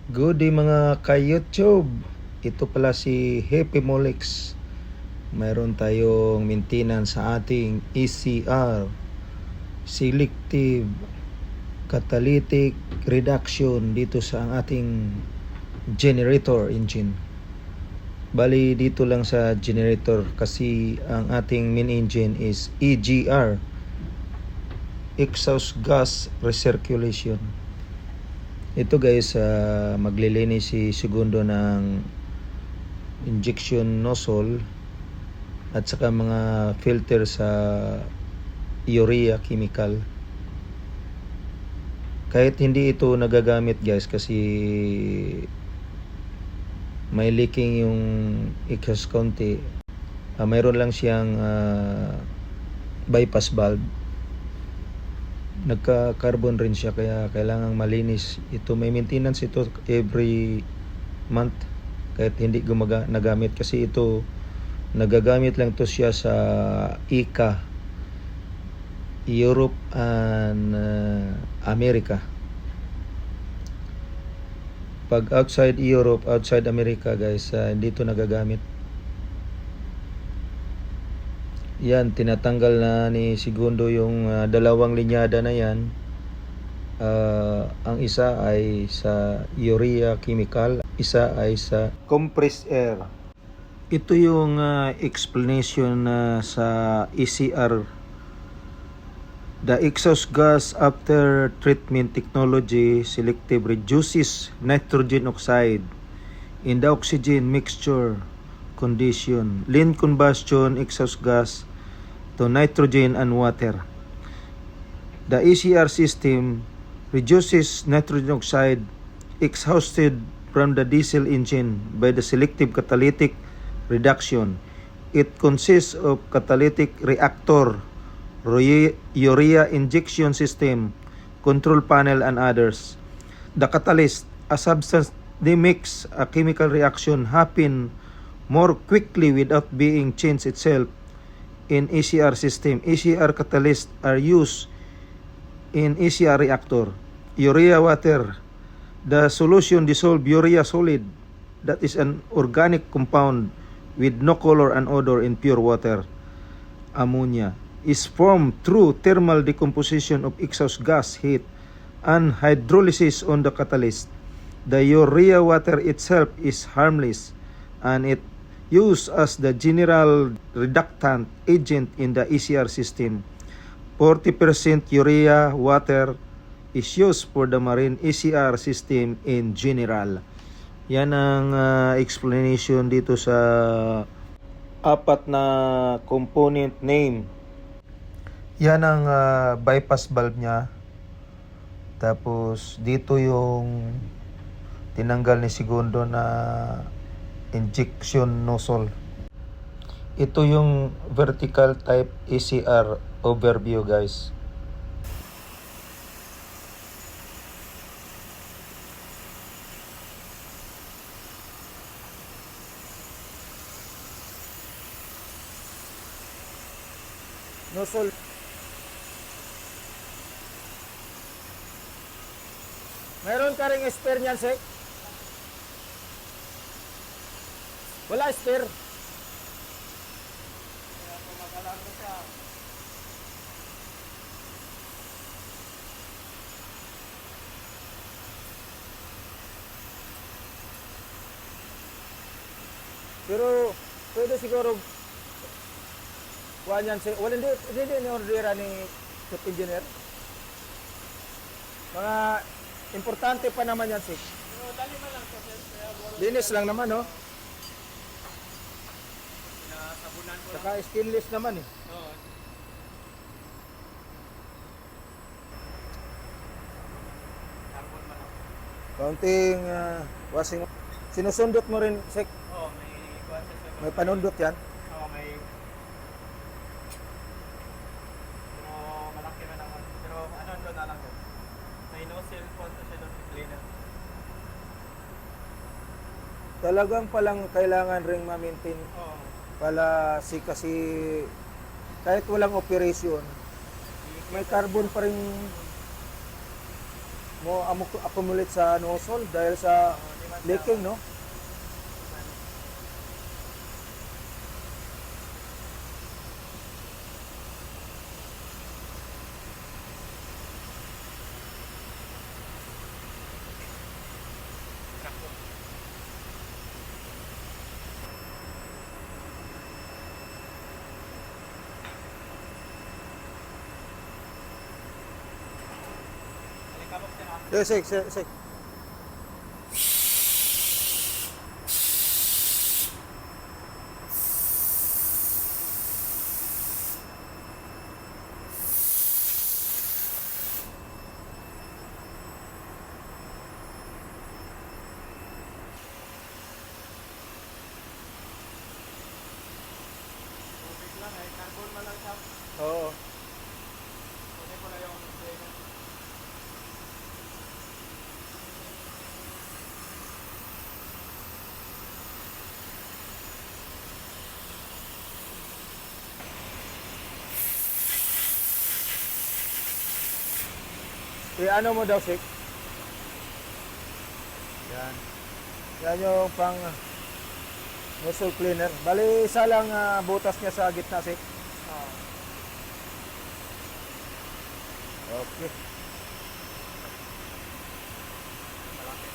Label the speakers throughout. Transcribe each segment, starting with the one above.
Speaker 1: Good day mga ka-YouTube. Ito pala si Happy Molex. Mayroon tayong maintenance sa ating ECR, Selective Catalytic Reduction, dito sa ating generator engine. Bali dito lang sa generator kasi ang ating main engine is EGR, Exhaust Gas Recirculation. Ito guys, maglilinis si segundo ng injection nozzle at saka mga filter sa urea chemical. Kahit hindi ito nagagamit guys kasi may leaking yung exhaust konti, mayroon lang siyang bypass valve. Nagka-carbon rin siya kaya kailangang malinis. Ito may maintenance ito every month kahit hindi nagamit kasi ito nagagamit lang to siya sa ICA, Europe and America. Pag outside Europe, outside America guys, hindi ito nagagamit. Yan, tinatanggal na ni segundo yung dalawang linyada na yan. Ang isa ay sa urea chemical, isa ay sa compressed air. Ito yung explanation sa ECR. The exhaust gas after treatment technology selective reduces nitrogen oxide in the oxygen mixture condition. Lean combustion exhaust gas to nitrogen and water. The ECR system reduces nitrogen oxide exhausted from the diesel engine by the selective catalytic reduction. It consists of catalytic reactor, urea injection system, control panel, and others. The catalyst, a substance they mix a chemical reaction happen more quickly without being changed itself. In ECR system, ECR catalysts are used in ECR reactor. Urea water, the solution dissolved urea solid, that is an organic compound with no color and odor in pure water. Ammonia is formed through thermal decomposition of exhaust gas heat and hydrolysis on the catalyst. The urea water itself is harmless and it used as the general reductant agent in the ECR system. 40% urea water is used for the marine ECR system in general. Yan ang explanation dito sa apat na component name. Yan ang bypass valve niya. Tapos dito yung tinanggal ni segundo na injection nozzle. Ito yung vertical type ECR overview guys. Nozzle. Meron ka ring spare niyan, Sek? Wala spare. Pero pwede siguro kuha niyan, Sek. Wala, hindi ni-ordera ni Chief Engineer. Mga importante pa naman yan, Sek. Linis lang naman, no? Saka stainless naman eh. Kaunting washing. Sinusundot mo rin, Sek?
Speaker 2: Oo,
Speaker 1: May panundot yan?
Speaker 2: Oo, may... Pero malaki na naman. Pero ano doon na lang doon. May no cellphone to siya doon, cleaner.
Speaker 1: Talagang palang kailangan ring ma-maintain
Speaker 2: Oo.
Speaker 1: pala kasi kahit walang operation, may carbon pa rin mo accumulate sa nozzle dahil sa
Speaker 2: Di man siya-
Speaker 1: leaking, no?
Speaker 2: Alikabok din, ah.
Speaker 1: Sek.
Speaker 2: Tubig lang eh. Carbon na lang siya.
Speaker 1: Oo.
Speaker 2: Kunin ko na yung drainer.
Speaker 1: Ano mo daw, Sek? Yan. Yan yung pang nozzle cleaner. Bali, isa lang butas niya sa gitna, Sek.
Speaker 2: Oo.
Speaker 1: Okay.
Speaker 2: Malaki.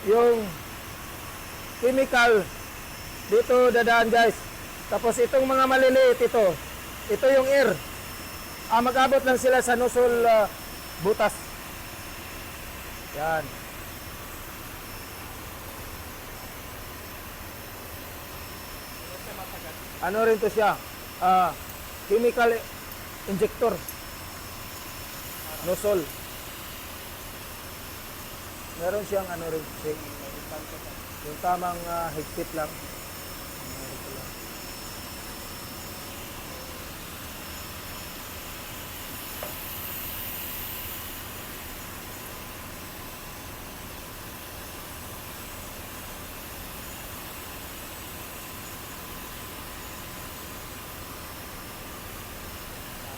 Speaker 1: Yung chemical dito dadaan, guys. Tapos itong mga maliliit ito yung air. Mag-abot lang sila sa nozzle butas. Yan.
Speaker 2: Hindi siya masagat.
Speaker 1: Ano rin to siya? Chemical injector. Nozzle. Meron siyang ano rin, Sek, yung tamang higpit lang. Ito lang.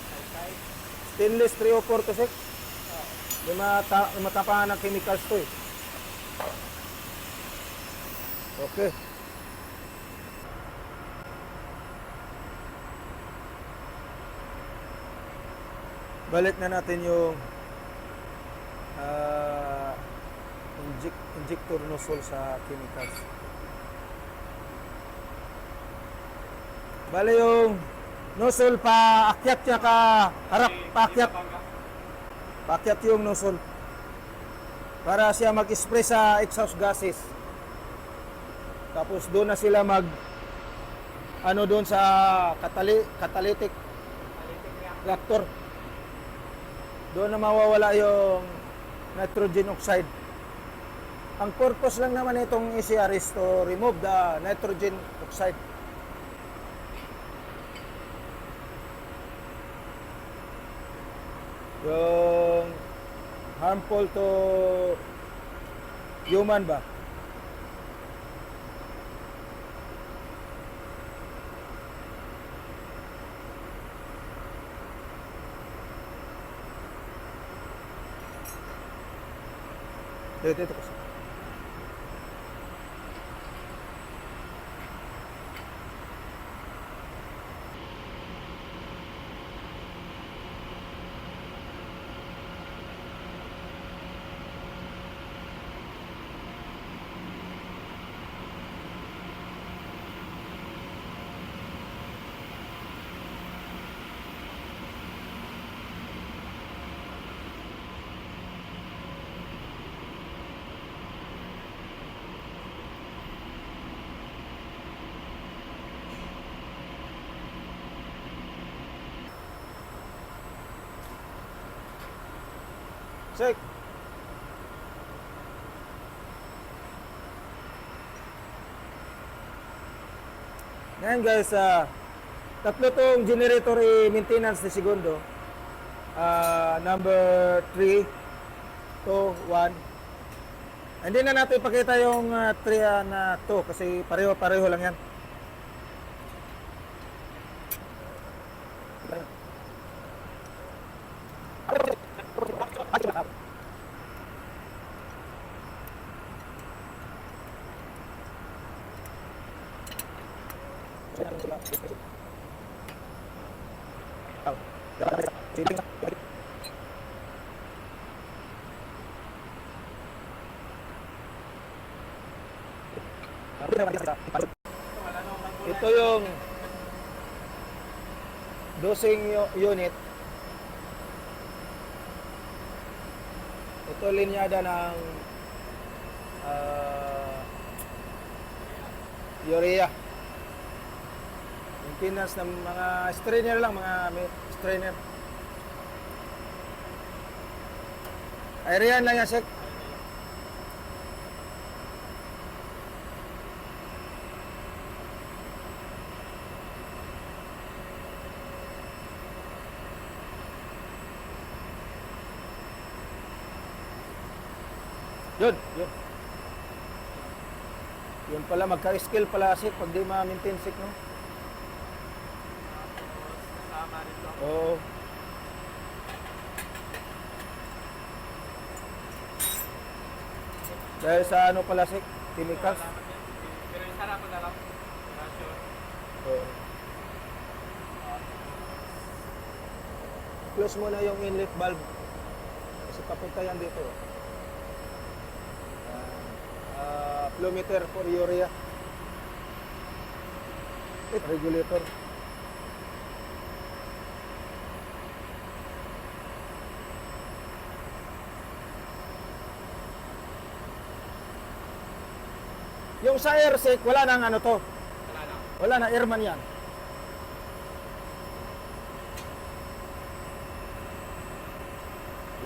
Speaker 2: Side-side.
Speaker 1: Stainless 304 to, Sek.
Speaker 2: Oo.
Speaker 1: Yung matapangan ng chemicals to eh. Okay. Balik na natin yung injector nozzle sa chemicals. Bale yung nozzle paakyat niya ka harap, paakyat. Paakyat yung nozzle para siya mag-spray sa exhaust gases. Tapos doon na sila doon sa catalytic reactor. Doon na mawawala yung nitrogen oxide. Ang purpose lang naman itong ECR is to remove the nitrogen oxide. Yung harmful to human ba? Dito kasi. Check. Ngayon guys, tatlo tong generator maintenance ni Segundo. Number 3 to 1. Hindi na natin ipakita yung 3 na to kasi pareho-pareho lang yan. Ito yung dosing unit. Ito linyada ng urea. Maintenance ng mga strainer lang, mga strainer. Aerian lang yan, Sek. Yun. Yun pala, magka-skill pala, Sek, pag di ma-maintain, Sek, no?
Speaker 2: Kasama rin to.
Speaker 1: Oo. Dahil sa ano pala, Sek, chemicals.
Speaker 2: Wala naman yan. Pero yung sarap na lang. Rasyon.
Speaker 1: Oo. Close mo na yung inlet valve. Kasi papunta yan dito. Flow meter for urea. Regulator. Yung sa air sec, wala nang ano to.
Speaker 2: Wala na.
Speaker 1: Wala na, airman yan.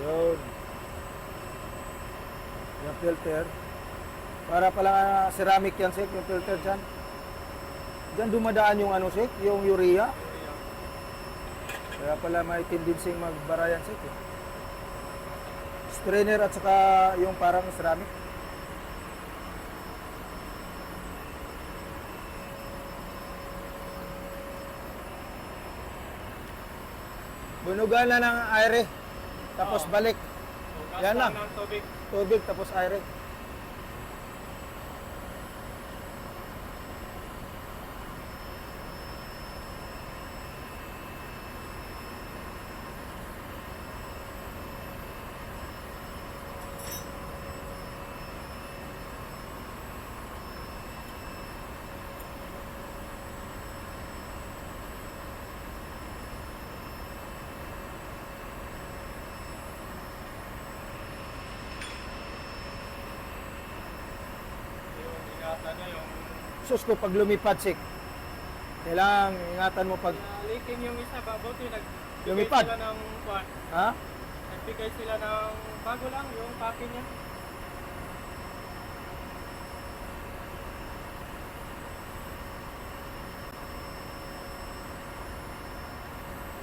Speaker 1: Yun. Yung filter. Para pala ceramic yan, Sek, yung filter dyan. Dyan dumadaan yung ano, Sek, yung urea. Kaya pala may tendency magbara yan, Sek. Strainer at saka yung parang ceramic. Bunugan na ng aire. Tapos
Speaker 2: Oo.
Speaker 1: balik. Yan lang.
Speaker 2: Ng tubig.
Speaker 1: Tubig tapos aire.
Speaker 2: Yung ingatan niya yung
Speaker 1: Sus ko pag lumipad, Sek. Kailangan ingatan mo pag...
Speaker 2: leaking yung isa. Buti
Speaker 1: Lumipad?
Speaker 2: sila ng kwan.
Speaker 1: Ha?
Speaker 2: Nagbigay sila ng bago lang yung pake niya.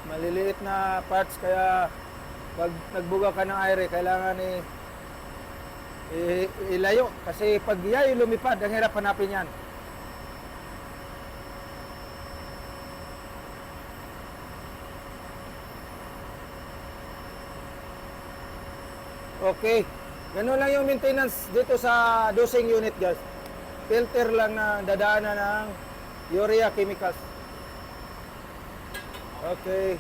Speaker 1: Maliliit na parts kaya pag nagbuga ka ng aire, kailangan ilayo. Kasi pag yayo lumipad, ang hirap hanapin yan. Okay. Ganun lang yung maintenance dito sa dosing unit, guys. Filter lang na dadaanan ng urea chemicals. Okay.